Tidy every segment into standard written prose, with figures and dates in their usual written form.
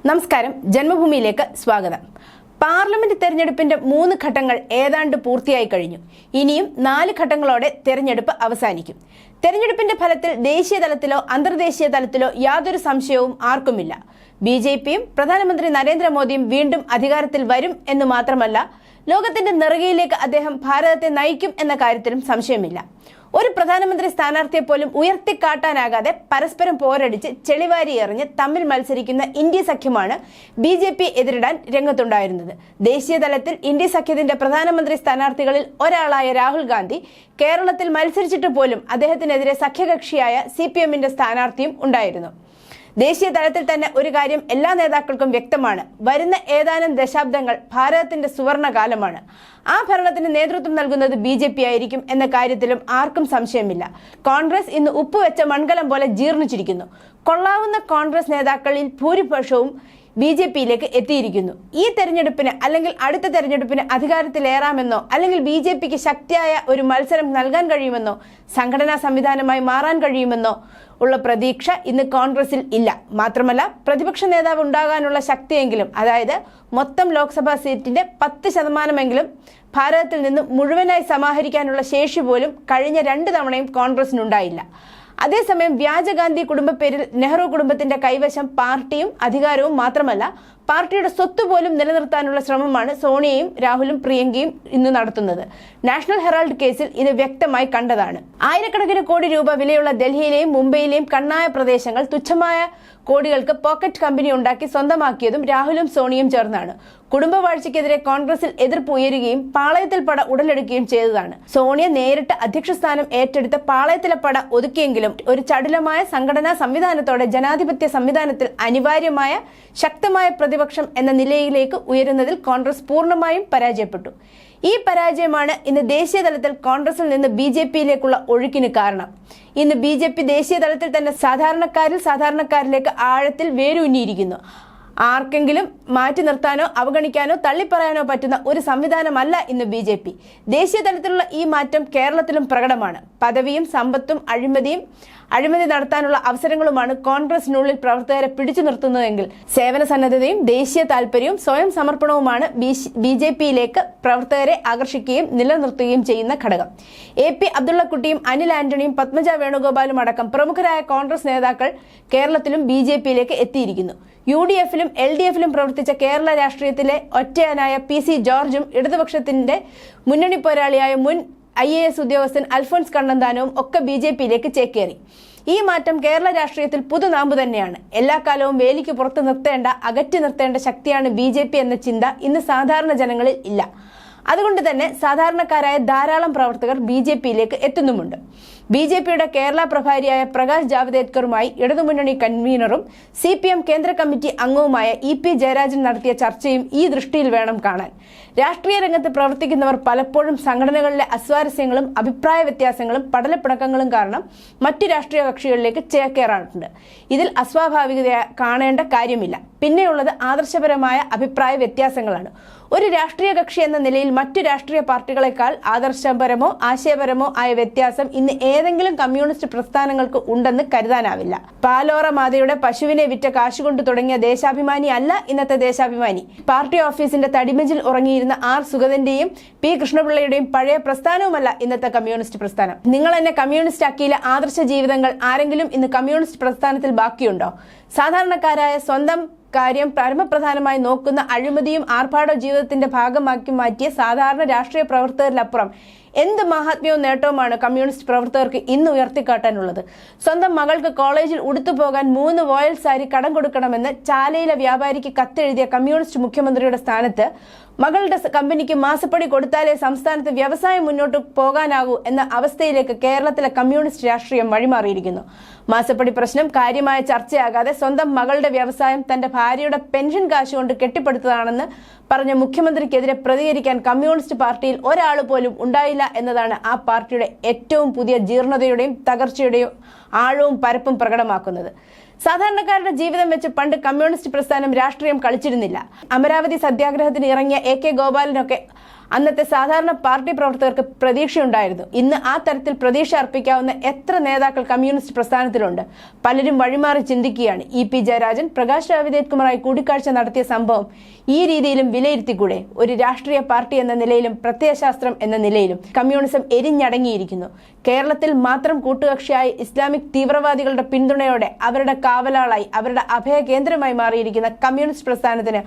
നമസ്കാരം, ജന്മഭൂമിയിലേക്ക് സ്വാഗതം. പാർലമെന്റ് തെരഞ്ഞെടുപ്പിന്റെ 3 ഘട്ടങ്ങൾ ഏതാണ്ട് പൂർത്തിയായി കഴിഞ്ഞു. ഇനിയും 4 ഘട്ടങ്ങളോടെ തെരഞ്ഞെടുപ്പ് അവസാനിക്കും. തെരഞ്ഞെടുപ്പിന്റെ ഫലത്തിൽ ദേശീയ തലത്തിലോ അന്തർദേശീയ തലത്തിലോ യാതൊരു സംശയവും ആർക്കുമില്ല. ബിജെപിയും പ്രധാനമന്ത്രി നരേന്ദ്രമോദിയും വീണ്ടും അധികാരത്തിൽ വരും എന്ന് മാത്രമല്ല, ലോകത്തിന്റെ നെറുകയിലേക്ക് അദ്ദേഹം ഭാരതത്തെ നയിക്കും എന്ന കാര്യത്തിലും സംശയമില്ല. ഒരു പ്രധാനമന്ത്രി സ്ഥാനാർത്ഥിയെ പോലും ഉയർത്തിക്കാട്ടാനാകാതെ പരസ്പരം പോരടിച്ച് ചെളിവാരി എറിഞ്ഞ് തമ്മിൽ മത്സരിക്കുന്ന ഇന്ത്യ സഖ്യമാണ് ബിജെപി എതിരിടാൻ രംഗത്തുണ്ടായിരുന്നത്. ദേശീയ തലത്തിൽ ഇന്ത്യ സഖ്യത്തിന്റെ പ്രധാനമന്ത്രി സ്ഥാനാർത്ഥികളിൽ ഒരാളായ രാഹുൽ ഗാന്ധി കേരളത്തിൽ മത്സരിച്ചിട്ട് പോലും അദ്ദേഹത്തിനെതിരെ സഖ്യകക്ഷിയായ CPM-ന്റെ സ്ഥാനാർത്ഥിയും ഉണ്ടായിരുന്നു. ദേശീയ തലത്തിൽ തന്നെ ഒരു കാര്യം എല്ലാ നേതാക്കൾക്കും വ്യക്തമാണ്: വരുന്ന ഏതാനും ദശാബ്ദങ്ങൾ ഭാരതത്തിന്റെ സുവർണ കാലമാണ്. ആ ഭരണത്തിന് നേതൃത്വം നൽകുന്നത് BJP ആയിരിക്കും എന്ന കാര്യത്തിലും ആർക്കും സംശയമില്ല. കോൺഗ്രസ് ഇന്ന് ഉപ്പുവെച്ച മൺകലം പോലെ ജീർണിച്ചിരിക്കുന്നു. കൊള്ളാവുന്ന കോൺഗ്രസ് നേതാക്കളിൽ ഭൂരിപക്ഷവും BJP-യിലേക്ക് എത്തിയിരിക്കുന്നു. ഈ തെരഞ്ഞെടുപ്പിന് അല്ലെങ്കിൽ അടുത്ത തെരഞ്ഞെടുപ്പിന് അധികാരത്തിലേറാമെന്നോ അല്ലെങ്കിൽ BJP-ക്ക് ശക്തിയായ ഒരു മത്സരം നൽകാൻ കഴിയുമെന്നോ സംഘടനാ സംവിധാനമായി മാറാൻ കഴിയുമെന്നോ ഉള്ള പ്രതീക്ഷ ഇന്ന് കോൺഗ്രസിൽ ഇല്ല. മാത്രമല്ല, പ്രതിപക്ഷ നേതാവ് ഉണ്ടാകാനുള്ള ശക്തിയെങ്കിലും, അതായത് മൊത്തം ലോക്സഭാ സീറ്റിന്റെ 10% ഭാരതത്തിൽ നിന്ന് മുഴുവനായി സമാഹരിക്കാനുള്ള ശേഷി പോലും കഴിഞ്ഞ 2 തവണയും കോൺഗ്രസിനുണ്ടായില്ല. അതേസമയം വ്യാജഗാന്ധി കുടുംബപ്പേരിൽ നെഹ്റു കുടുംബത്തിന്റെ കൈവശം പാർട്ടിയും അധികാരവും മാത്രമല്ല, പാർട്ടിയുടെ സ്വത്ത് പോലും നിലനിർത്താനുള്ള ശ്രമമാണ് സോണിയയും രാഹുലും പ്രിയങ്കയും ഇന്ന് നടത്തുന്നത്. നാഷണൽ ഹെറാൾഡ് കേസിൽ ഇത് വ്യക്തമായി കണ്ടതാണ്. ആയിരക്കണക്കിന് കോടി രൂപ വിലയുള്ള ഡൽഹിയിലെയും മുംബൈയിലെയും കണ്ണായ പ്രദേശങ്ങൾ തുച്ഛമായ കോടികൾക്ക് പോക്കറ്റ് കമ്പനി ഉണ്ടാക്കി സ്വന്തമാക്കിയതും രാഹുലും സോണിയും ചേർന്നാണ്. കുടുംബവാഴ്ചയ്ക്കെതിരെ കോൺഗ്രസിൽ എതിർപ്പ് ഉയരുകയും പാളയത്തിൽ പട ഉടലെടുക്കുകയും ചെയ്തതാണ്. സോണിയ നേരിട്ട് അധ്യക്ഷ സ്ഥാനം ഏറ്റെടുത്ത് പാളയത്തിലെ പട ഒതുക്കിയെങ്കിലും ഒരു ചടുലമായ സംഘടനാ സംവിധാനത്തോടെ ജനാധിപത്യ സംവിധാനത്തിൽ അനിവാര്യമായ ശക്തമായ പ്രതിപക്ഷം എന്ന നിലയിലേക്ക് ഉയരുന്നതിൽ കോൺഗ്രസ് പൂർണ്ണമായും പരാജയപ്പെട്ടു. ഈ പരാജയമാണ് ഇന്ന് ദേശീയ തലത്തിൽ കോൺഗ്രസിൽ നിന്ന് BJP-യിലേക്കുള്ള ഒഴുക്കിന് കാരണം. ഇന്ന് BJP ദേശീയ തലത്തിൽ തന്നെ സാധാരണക്കാരിലേക്ക് ആഴത്തിൽ വേരൂന്നിയിരിക്കുന്നു. ആർക്കെങ്കിലും മാറ്റി നിർത്താനോ അവഗണിക്കാനോ തള്ളിപ്പറയാനോ പറ്റുന്ന ഒരു സംവിധാനമല്ല ഇന്ന് BJP. ദേശീയ തലത്തിലുള്ള ഈ മാറ്റം കേരളത്തിലും പ്രകടമാണ്. പദവിയും സമ്പത്തും അഴിമതി നടത്താനുള്ള അവസരങ്ങളുമാണ് കോൺഗ്രസിനുള്ളിൽ പ്രവർത്തകരെ പിടിച്ചു നിർത്തുന്നതെങ്കിൽ, സേവന സന്നദ്ധതയും ദേശീയ താല്പര്യവും സ്വയം സമർപ്പണവുമാണ് BJP-യിലേക്ക് പ്രവർത്തകരെ ആകർഷിക്കുകയും നിലനിർത്തുകയും ചെയ്യുന്ന ഘടകം. AP അബ്ദുള്ളക്കുട്ടിയും അനിൽ ആന്റണിയും പത്മജ വേണുഗോപാലും അടക്കം പ്രമുഖരായ കോൺഗ്രസ് നേതാക്കൾ കേരളത്തിലും BJP-യിലേക്ക് എത്തിയിരിക്കുന്നു. UDF-ലും LDF-ലും പ്രവർത്തിച്ച കേരള രാഷ്ട്രീയത്തിലെ ഒറ്റയാനായ PC ജോർജും ഇടതുപക്ഷത്തിന്റെ മുന്നണി പോരാളിയായ മുൻ IAS ഉദ്യോഗസ്ഥൻ അൽഫോൺസ് കണ്ണന്താനവും ഒക്കെ BJP-യിലേക്ക് ചേക്കേറി. ഈ മാറ്റം കേരള രാഷ്ട്രീയത്തിൽ പുതുനാമ്പ് തന്നെയാണ്. എല്ലാ കാലവും വേലിക്ക് പുറത്ത് അകറ്റി നിർത്തേണ്ട ശക്തിയാണ് BJP എന്ന ചിന്ത ഇന്ന് സാധാരണ ജനങ്ങളിൽ ഇല്ല. അതുകൊണ്ട് തന്നെ സാധാരണക്കാരായ ധാരാളം പ്രവർത്തകർ BJP-യിലേക്ക് എത്തുന്നുമുണ്ട്. BJP-യുടെ കേരള പ്രഭാരിയായ പ്രകാശ് ജാവ്ദേക്കറുമായി ഇടതുമുന്നണി കൺവീനറും CPM കേന്ദ്ര കമ്മിറ്റി അംഗവുമായ EP ജയരാജൻ നടത്തിയ ചർച്ചയും ഈ ദൃഷ്ടിയിൽ വേണം കാണാൻ. രാഷ്ട്രീയ രംഗത്ത് പ്രവർത്തിക്കുന്നവർ പലപ്പോഴും സംഘടനകളിലെ അസ്വാരസ്യങ്ങളും അഭിപ്രായ വ്യത്യാസങ്ങളും പടലപ്പിണക്കങ്ങളും കാരണം മറ്റു രാഷ്ട്രീയ കക്ഷികളിലേക്ക് ചേക്കേറാറുണ്ട്. ഇതിൽ അസ്വാഭാവികത കാണേണ്ട കാര്യമില്ല. പിന്നെയുള്ളത് ആദർശപരമായ അഭിപ്രായ വ്യത്യാസങ്ങളാണ്. ഒരു രാഷ്ട്രീയ കക്ഷി എന്ന നിലയിൽ മറ്റു രാഷ്ട്രീയ പാർട്ടികളെക്കാൾ ആദർശപരമോ ആശയപരമോ ആയ വ്യത്യാസം ഇന്ന് ഏതെങ്കിലും കമ്മ്യൂണിസ്റ്റ് പ്രസ്ഥാനങ്ങൾക്ക് ഉണ്ടെന്ന് കരുതാനാവില്ല. പാലോറ മാതയുടെ പശുവിനെ വിറ്റ കാശുകൊണ്ട് തുടങ്ങിയ ദേശാഭിമാനി അല്ല ഇന്നത്തെ ദേശാഭിമാനി. പാർട്ടി ഓഫീസിന്റെ തടിമഞ്ചിൽ ഉറങ്ങിയിരുന്ന R സുഗതന്റെയും P കൃഷ്ണപിള്ളയുടെയും പഴയ പ്രസ്ഥാനവുമല്ല ഇന്നത്തെ കമ്മ്യൂണിസ്റ്റ് പ്രസ്ഥാനം. നിങ്ങൾ എന്നെ കമ്മ്യൂണിസ്റ്റ് ആക്കിയില്ല ആദർശ ജീവിതങ്ങൾ ആരെങ്കിലും ഇന്ന് കമ്മ്യൂണിസ്റ്റ് പ്രസ്ഥാനത്തിൽ ബാക്കിയുണ്ടോ? സാധാരണക്കാരായ സ്വന്തം കാര്യം പരമപ്രധാനമായി നോക്കുന്ന അഴിമതിയും ആർഭാട ജീവിതത്തിന്റെ ഭാഗമാക്കി മാറ്റിയ സാധാരണ രാഷ്ട്രീയ പ്രവർത്തകരിലപ്പുറം എന്ത് മഹാത്മ്യവും നേട്ടവുമാണ് കമ്മ്യൂണിസ്റ്റ് പ്രവർത്തകർക്ക് ഇന്ന് ഉയർത്തിക്കാട്ടാനുള്ളത്? സ്വന്തം മകൾക്ക് കോളേജിൽ ഉടുത്തുപോകാൻ 3 വോയൽ സാരി കടം കൊടുക്കണമെന്ന് ചാലയിലെ വ്യാപാരിക്ക് കത്തെഴുതിയ കമ്മ്യൂണിസ്റ്റ് മുഖ്യമന്ത്രിയുടെ സ്ഥാനത്ത് മകളുടെ കമ്പനിക്ക് മാസപ്പടി കൊടുത്താലേ സംസ്ഥാനത്ത് വ്യവസായം മുന്നോട്ട് പോകാനാകൂ എന്ന അവസ്ഥയിലേക്ക് കേരളത്തിലെ കമ്മ്യൂണിസ്റ്റ് രാഷ്ട്രീയം വഴിമാറിയിരിക്കുന്നു. മാസപ്പടി പ്രശ്നം കാര്യമായ ചർച്ചയാകാതെ സ്വന്തം മകളുടെ വ്യവസായം തന്റെ ഭാര്യയുടെ പെൻഷൻ കാശ് കൊണ്ട് കെട്ടിപ്പടുത്തതാണെന്ന് പറഞ്ഞ മുഖ്യമന്ത്രിക്കെതിരെ പ്രതികരിക്കാൻ കമ്മ്യൂണിസ്റ്റ് പാർട്ടിയിൽ ഒരാൾ പോലും ഉണ്ടായില്ല എന്നതാണ് ആ പാർട്ടിയുടെ ഏറ്റവും പുതിയ ജീർണതയുടെയും തകർച്ചയുടെയും ആഴവും പരപ്പും പ്രകടമാക്കുന്നത്. സാധാരണക്കാരുടെ ജീവിതം വെച്ച് പണ്ട് കമ്മ്യൂണിസ്റ്റ് പ്രസ്ഥാനം രാഷ്ട്രീയം കളിച്ചിരുന്നില്ല. അമരാവതി സത്യാഗ്രഹത്തിന് ഇറങ്ങിയ AK ഗോപാലനൊക്കെ അന്നത്തെ സാധാരണ പാർട്ടി പ്രവർത്തകർക്ക് പ്രതീക്ഷയുണ്ടായിരുന്നു. ഇന്ന് ആ തരത്തിൽ പ്രതീക്ഷ അർപ്പിക്കാവുന്ന എത്ര നേതാക്കൾ കമ്മ്യൂണിസ്റ്റ് പ്രസ്ഥാനത്തിലുണ്ട്? പലരും വഴിമാറി ചിന്തിക്കുകയാണ്. ഇ.പി. ജയരാജൻ പ്രകാശ് ജാവ്ദേക്കറുമായി കൂടിക്കാഴ്ച നടത്തിയ സംഭവം ഈ രീതിയിലും വിലയിരുത്തിക്കൂടെ? ഒരു രാഷ്ട്രീയ പാർട്ടി എന്ന നിലയിലും പ്രത്യയശാസ്ത്രം എന്ന നിലയിലും കമ്മ്യൂണിസം എരിഞ്ഞടങ്ങിയിരിക്കുന്നു. കേരളത്തിൽ മാത്രം കൂട്ടുകക്ഷിയായി ഇസ്ലാമിക് തീവ്രവാദികളുടെ പിന്തുണയോടെ അവരുടെ കാവലാളായി അവരുടെ അഭയ കേന്ദ്രമായി മാറിയിരിക്കുന്ന കമ്മ്യൂണിസ്റ്റ് പ്രസ്ഥാനത്തിന്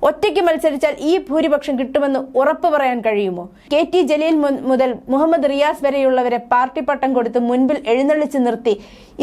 ഒറ്റയ്ക്ക് മത്സരിച്ചാൽ ഈ ഭൂരിപക്ഷം കിട്ടുമെന്ന് ഉറപ്പു പറയാൻ കഴിയുമോ? കെ.ടി. ജലീൽ മുതൽ മുഹമ്മദ് റിയാസ് വരെയുള്ളവരെ പാർട്ടി പട്ടം കൊടുത്ത് മുൻപിൽ എഴുന്നള്ളിച്ച് നിർത്തി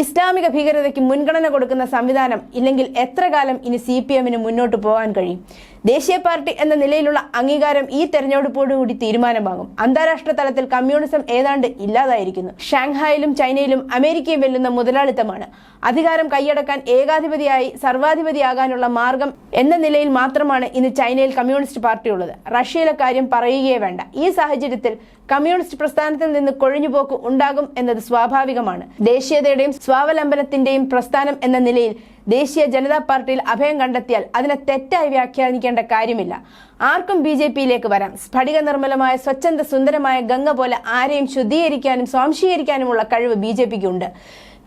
ഇസ്ലാമിക ഭീകരതയ്ക്ക് മുൻഗണന കൊടുക്കുന്ന സംവിധാനം ഇല്ലെങ്കിൽ എത്ര കാലം ഇനി CPM-ന് മുന്നോട്ട് പോകാൻ കഴിയും? ദേശീയ പാർട്ടി എന്ന നിലയിലുള്ള അംഗീകാരം ഈ തെരഞ്ഞെടുപ്പോടുകൂടി തീരുമാനമാകും. അന്താരാഷ്ട്ര തലത്തിൽ കമ്മ്യൂണിസം ഏതാണ്ട് ഇല്ലാതായിരിക്കുന്നു. ഷാങ്ഹായിലും ചൈനയിലും അമേരിക്കയും വെല്ലുന്ന മുതലാളിത്തമാണ്. അധികാരം കൈയടക്കാൻ ഏകാധിപതിയായി സർവാധിപതിയാകാനുള്ള മാർഗം എന്ന നിലയിൽ മാത്രമാണ് ഇന്ന് ചൈനയിൽ കമ്മ്യൂണിസ്റ്റ് പാർട്ടി ഉള്ളത്. റഷ്യയിലെ കാര്യം പറയുകയേ വേണ്ട. ഈ സാഹചര്യത്തിൽ കമ്മ്യൂണിസ്റ്റ് പ്രസ്ഥാനത്തിൽ നിന്ന് കൊഴിഞ്ഞുപോക്ക് ഉണ്ടാകും എന്നത് സ്വാഭാവികമാണ്. ദേശീയതയുടെയും സ്വാവലംബനത്തിന്റെയും പ്രസ്ഥാനം എന്ന നിലയിൽ ദേശീയ ജനതാ പാർട്ടിയിൽ അഭയം കണ്ടെത്തിയാൽ അതിനെ തെറ്റായി വ്യാഖ്യാനിക്കേണ്ട കാര്യമില്ല. ആർക്കും BJP-യിലേക്ക് വരാം. സ്ഫടിക നിർമ്മലമായ സ്വച്ഛന്ദ സുന്ദരമായ ഗംഗ പോലെ ആരെയും ശുദ്ധീകരിക്കാനും സ്വാംശീകരിക്കാനുമുള്ള കഴിവ് BJP-ക്ക് ഉണ്ട്.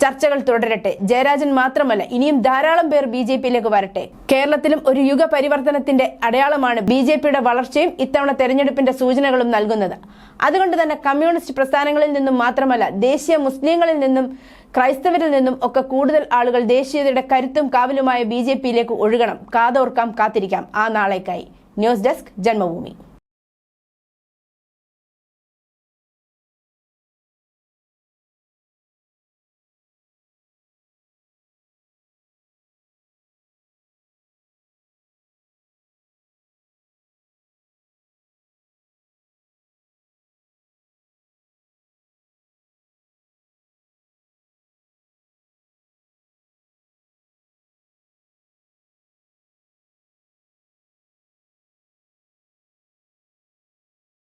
ചർച്ചകൾ തുടരട്ടെ. ജയരാജൻ മാത്രമല്ല, ഇനിയും ധാരാളം പേർ BJP-യിലേക്ക് വരട്ടെ. കേരളത്തിലും ഒരു യുഗ പരിവർത്തനത്തിന്റെ അടയാളമാണ് BJP-യുടെ വളർച്ചയും ഇത്തവണ തെരഞ്ഞെടുപ്പിന്റെ സൂചനകളും നൽകുന്നത്. അതുകൊണ്ട് തന്നെ കമ്മ്യൂണിസ്റ്റ് പ്രസ്ഥാനങ്ങളിൽ നിന്നും മാത്രമല്ല, ദേശീയ മുസ്ലിങ്ങളിൽ നിന്നും ക്രൈസ്തവരിൽ നിന്നും ഒക്കെ കൂടുതൽ ആളുകൾ ദേശീയതയുടെ കരുത്തും കാവലുമായ BJP-യിലേക്ക് ഒഴുകണം. കാതോർക്കാം, കാത്തിരിക്കാം ആ നാളേക്കായി. News desk, Janmabhumi.